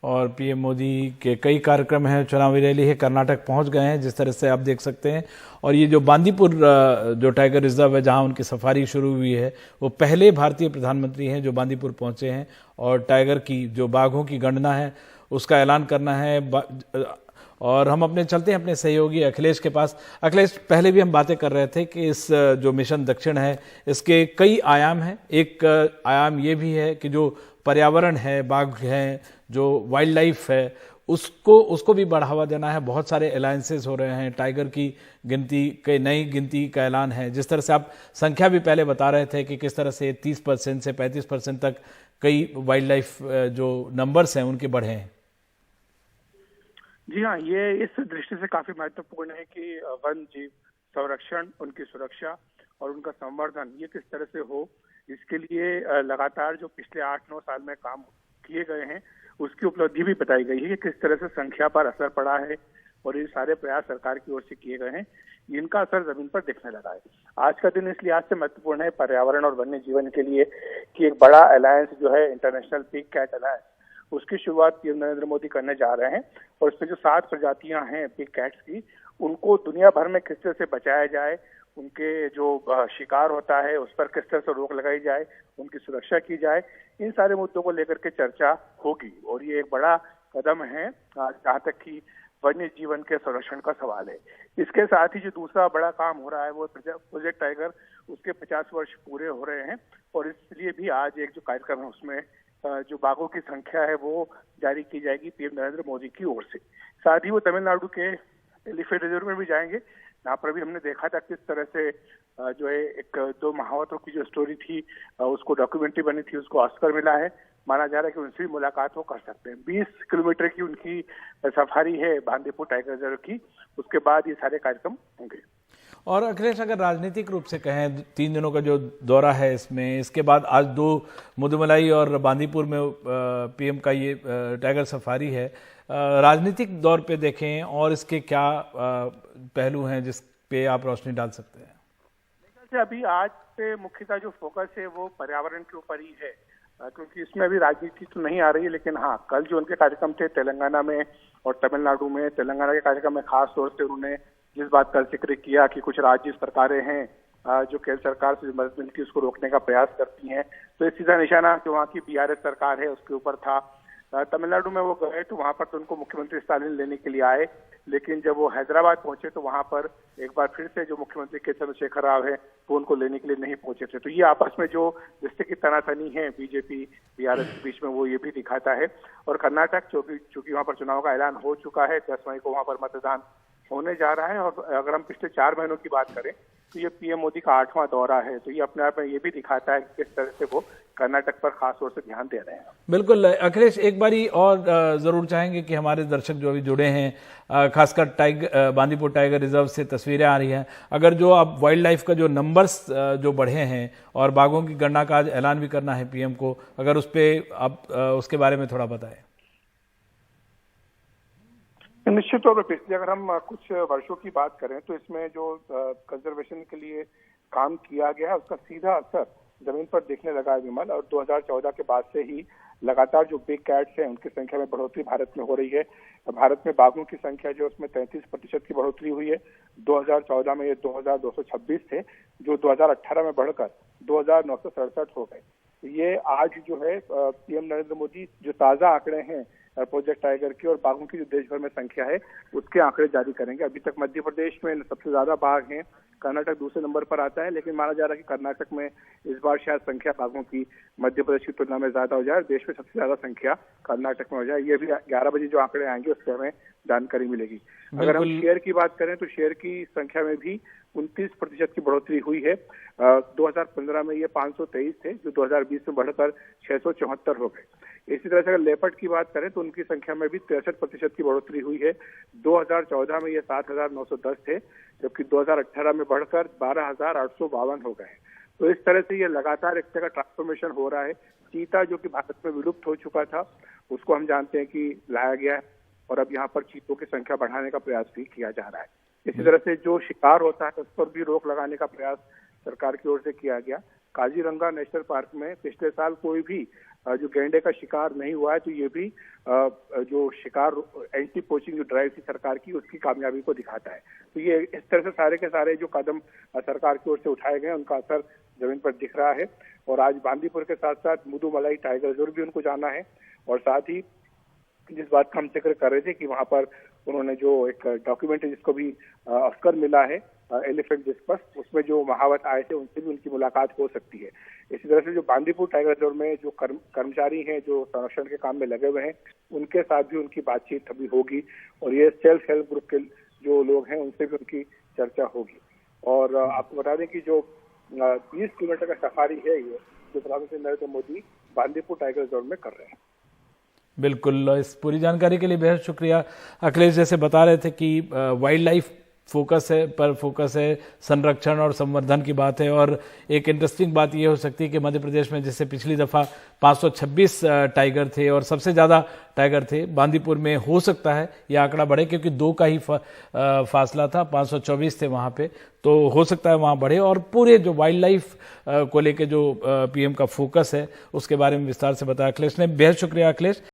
और पीएम मोदी के कई कार्यक्रम हैं, चुनावी रैली है, कर्नाटक पहुंच गए हैं जिस तरह से आप देख सकते हैं। और ये जो बांदीपुर जो टाइगर रिजर्व है जहां उनकी सफारी शुरू हुई है, वो पहले भारतीय प्रधानमंत्री हैं जो बांदीपुर पहुंचे हैं और टाइगर की जो बाघों की गणना है उसका ऐलान करना है। और हम अपने चलते हैं अपने सहयोगी अखिलेश के पास। अखिलेश, पहले भी हम बातें कर रहे थे कि इस जो मिशन दक्षिण है इसके कई आयाम हैं। एक आयाम ये भी है कि जो पर्यावरण है, बाघ हैं, जो वाइल्ड लाइफ है, उसको भी बढ़ावा देना है। बहुत सारे अलायंसेस हो रहे हैं, टाइगर की गिनती के नई गिनती का ऐलान है। जिस तरह से आप संख्या भी पहले बता रहे थे कि किस तरह से 30% से 35% तक कई वाइल्ड लाइफ जो नंबर्स हैं उनके बढ़े हैं। जी हाँ, ये इस दृष्टि से काफी महत्वपूर्ण है कि वन जीव संरक्षण, उनकी सुरक्षा और उनका संवर्धन ये किस तरह से हो। इसके लिए लगातार जो पिछले 8-9 साल में काम किए गए हैं उसकी उपलब्धि भी बताई गई है कि किस तरह से संख्या पर असर पड़ा है और ये सारे प्रयास सरकार की ओर से किए गए हैं, इनका असर जमीन पर दिखने लगा है। आज का दिन इस लिहाज से महत्वपूर्ण है पर्यावरण और वन्य जीवन के लिए कि एक बड़ा अलायंस जो है इंटरनेशनल पिग कैट अलायंस, उसकी शुरुआत पीएम नरेंद्र मोदी करने जा रहे हैं। और उसमें जो 7 प्रजातियां हैं पिग कैट्स की, उनको दुनिया भर में किस तरह से बचाया जाए, उनके जो शिकार होता है उस पर किस तरह से रोक लगाई जाए, उनकी सुरक्षा की जाए, इन सारे मुद्दों को लेकर के चर्चा होगी। और ये एक बड़ा कदम है जहाँ तक कि वन्य जीवन के संरक्षण का सवाल है। इसके साथ ही जो दूसरा बड़ा काम हो रहा है वो प्रोजेक्ट टाइगर, उसके 50 वर्ष पूरे हो रहे हैं और इसलिए भी आज एक जो कार्यक्रम है उसमें जो बाघों की संख्या है वो जारी की जाएगी पीएम नरेंद्र मोदी की ओर से। साथ ही वो तमिलनाडु के एलिफेंट रिजर्व में भी जाएंगे। यहाँ पर भी हमने देखा था किस तरह से जो है एक 2 महावतों की जो स्टोरी थी उसको डॉक्यूमेंट्री बनी थी, उसको ऑस्कर मिला है। माना जा रहा है कि उनसे भी मुलाकात वो कर सकते हैं। 20 किलोमीटर की उनकी सफारी है बांदीपुर टाइगर रिजर्व की। उसके बाद ये सारे कार्यक्रम होंगे। और अखिलेश, अगर राजनीतिक रूप से कहें, 3 दिनों का जो दौरा है इसमें, इसके बाद आज 2 मुदुमलाई और बांदीपुर में पीएम का ये टाइगर सफारी है। राजनीतिक दौर पे देखें और इसके क्या पहलू हैं जिस पे आप रोशनी डाल सकते हैं? अभी आज पे मुख्यतः जो फोकस है वो पर्यावरण के ऊपर ही है, क्योंकि इसमें अभी राजनीति तो नहीं आ रही है। लेकिन हाँ, कल जो उनके कार्यक्रम थे तेलंगाना में और तमिलनाडु में, तेलंगाना के कार्यक्रम में खास तौर से उन्होंने जिस बात का जिक्र किया कि कुछ राज्य सरकारें हैं जो केंद्र सरकार से मदद मिलती है उसको रोकने का प्रयास करती हैं, तो इस सीधा निशाना जो वहाँ की बीआरएस सरकार है उसके ऊपर था। तमिलनाडु में वो गए तो वहां पर तो उनको मुख्यमंत्री स्टालिन लेने के लिए आए, लेकिन जब वो हैदराबाद पहुंचे तो वहां पर एक बार फिर से जो मुख्यमंत्री के चंद्रशेखर राव है वो उनको लेने के लिए नहीं पहुंचे थे। तो ये आपस में जो रिश्ते की तनातनी है बीजेपी बीआरएस के बीच में वो ये भी दिखाता है। और कर्नाटक चूंकि वहां पर चुनाव का ऐलान हो चुका है, 10 मई को वहां पर मतदान होने जा रहा है। और अगर हम पिछले 4 महीनों की बात करें तो ये पीएम मोदी का 8वां दौरा है, तो ये अपने आप में ये भी दिखाता है कि किस तरह से वो कर्नाटक पर खास तौर से ध्यान दे रहे हैं। बिल्कुल अखिलेश, एक बारी और जरूर चाहेंगे कि हमारे दर्शक जो अभी जुड़े हैं, खासकर बांदीपुर टाइगर रिजर्व से तस्वीरें आ रही हैं, अगर जो अब वाइल्ड लाइफ का जो नंबर्स जो बढ़े हैं और बाघों की गणना का आज ऐलान भी करना है पीएम को, अगर उस पर आप उसके बारे में थोड़ा बताएं। निश्चित तौर पर पिछले अगर हम कुछ वर्षों की बात करें तो इसमें जो कंजर्वेशन के लिए काम किया गया है उसका सीधा असर जमीन पर दिखने लगा है विमल। और 2014 के बाद से ही लगातार जो बिग कैट्स हैं उनकी संख्या में बढ़ोतरी भारत में हो रही है। भारत में बाघों की संख्या जो उसमें 33% की बढ़ोतरी हुई है। 2014 में ये 2226 थे, जो 2018 में बढ़कर 2967 हो गए। ये आज जो है पीएम नरेंद्र मोदी जो ताजा आंकड़े हैं प्रोजेक्ट टाइगर की और बाघों की जो देश भर में संख्या है उसके आंकड़े जारी करेंगे। अभी तक मध्य प्रदेश में सबसे ज्यादा बाघ हैं, कर्नाटक दूसरे नंबर पर आता है, लेकिन माना जा रहा है कि कर्नाटक में इस बार शायद संख्या बाघों की मध्य प्रदेश की तुलना में ज्यादा हो जाए, देश में सबसे ज्यादा संख्या कर्नाटक में हो जाए। ये भी 11 बजे जो आंकड़े आएंगे उससे हमें जानकारी मिलेगी। अगर हम शेयर की बात करें तो शेयर की संख्या में भी 29% की बढ़ोतरी हुई है। 2015 में ये 523 थे, जो 2020 में बढ़कर 674 हो गए। इसी तरह से अगर लेपर्ड की बात करें तो उनकी संख्या में भी 63% की बढ़ोतरी हुई है। 2014 में ये 7,910 थे, जबकि 2018 में बढ़कर 12,852 हो गए। तो इस तरह से ये लगातार एक तरह का ट्रांसफॉर्मेशन हो रहा है। चीता जो कि भारत में विलुप्त हो चुका था उसको हम जानते हैं कि लाया गया है और अब यहाँ पर चीतों की संख्या बढ़ाने का प्रयास भी किया जा रहा है। इसी तरह से जो शिकार होता है उस पर भी रोक लगाने का प्रयास सरकार की ओर से किया गया। काजीरंगा नेशनल पार्क में पिछले साल कोई भी जो गैंडे का शिकार नहीं हुआ है, तो ये भी जो शिकार एंटी पोचिंग जो ड्राइव थी सरकार की, उसकी कामयाबी को दिखाता है। तो ये इस तरह से सारे के सारे जो कदम सरकार की ओर से उठाए गए उनका असर जमीन पर दिख रहा है। और आज बांदीपुर के साथ साथ मुदुमलाई टाइगर रिजर्व भी उनको जाना है। और साथ ही जिस बात का हम जिक्र कर रहे थे कि वहां पर उन्होंने जो एक डॉक्यूमेंट्री जिसको भी ऑस्कर मिला है, एलिफेंट डिस्कस, उसमें जो महावत आए थे उनसे भी उनकी मुलाकात हो सकती है। इसी तरह से जो बांदीपुर टाइगर रिजर्व में जो कर्मचारी हैं जो संरक्षण के काम में लगे हुए हैं, उनके साथ भी उनकी बातचीत अभी होगी। और ये सेल्फ हेल्प ग्रुप के जो लोग हैं उनसे भी उनकी चर्चा होगी। और आपको बता दें कि जो 20 किलोमीटर का सफारी है ये जो प्रधानमंत्री नरेंद्र मोदी बांदीपुर टाइगर रिजर्व में कर रहे हैं। बिल्कुल, इस पूरी जानकारी के लिए बेहद शुक्रिया अखिलेश। जैसे बता रहे थे कि वाइल्ड लाइफ फोकस है, संरक्षण और संवर्धन की बात है। और एक इंटरेस्टिंग बात यह हो सकती है कि मध्य प्रदेश में जैसे पिछली दफा 526 टाइगर थे और सबसे ज्यादा टाइगर थे, बांदीपुर में हो सकता है यह आंकड़ा बढ़े, क्योंकि 2 का ही फासला था, 524 थे वहां पे, तो हो सकता है वहां बढ़े। और पूरे जो वाइल्ड लाइफ को लेके जो पीएम का फोकस है उसके बारे में विस्तार से बताया अखिलेश ने। बेहद शुक्रिया अखिलेश।